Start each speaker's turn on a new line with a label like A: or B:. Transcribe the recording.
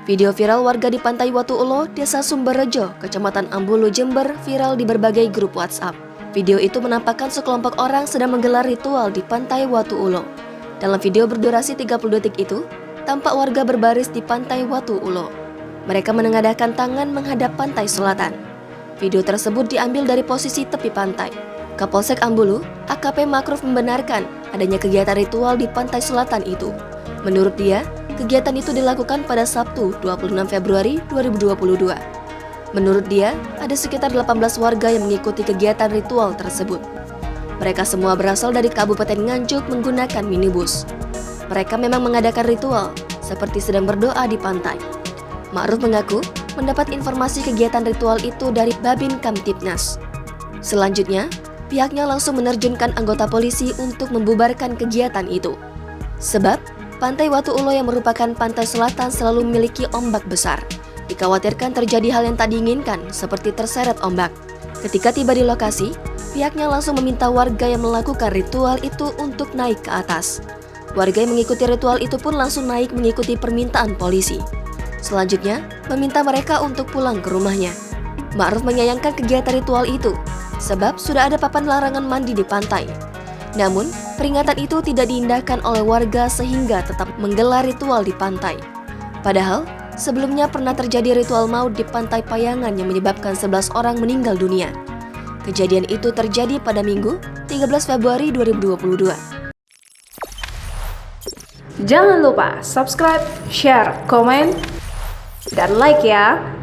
A: Video viral warga di Pantai Watu Ulo, Desa Sumberrejo, Kecamatan Ambulu, Jember, viral di berbagai grup WhatsApp. Video itu menampakkan sekelompok orang sedang menggelar ritual di Pantai Watu Ulo. Dalam video berdurasi 30 detik itu, tampak warga berbaris di Pantai Watu Ulo. Mereka menengadahkan tangan menghadap pantai selatan. Video tersebut diambil dari posisi tepi pantai. Kapolsek Ambulu, AKP Makruf membenarkan adanya kegiatan ritual di pantai selatan itu. Menurut dia, kegiatan itu dilakukan pada Sabtu 26 Februari 2022. Menurut dia, ada sekitar 18 warga yang mengikuti kegiatan ritual tersebut. Mereka semua berasal dari Kabupaten Nganjuk menggunakan minibus. Mereka memang mengadakan ritual, seperti sedang berdoa di pantai. Ma'ruf mengaku mendapat informasi kegiatan ritual itu dari Babin Kamtibnas. Selanjutnya, pihaknya langsung menerjunkan anggota polisi untuk membubarkan kegiatan itu. Sebab, Pantai Watu Ulo yang merupakan pantai selatan selalu memiliki ombak besar. Dikhawatirkan terjadi hal yang tak diinginkan seperti terseret ombak. Ketika tiba di lokasi, pihaknya langsung meminta warga yang melakukan ritual itu untuk naik ke atas. Warga yang mengikuti ritual itu pun langsung naik mengikuti permintaan polisi. Selanjutnya, meminta mereka untuk pulang ke rumahnya. Ma'ruf menyayangkan kegiatan ritual itu, sebab sudah ada papan larangan mandi di pantai. Namun, peringatan itu tidak diindahkan oleh warga sehingga tetap menggelar ritual di pantai. Padahal, sebelumnya pernah terjadi ritual maut di Pantai Payangan yang menyebabkan 11 orang meninggal dunia. Kejadian itu terjadi pada Minggu, 13 Februari 2022.
B: Jangan lupa subscribe, share, komen, dan like ya!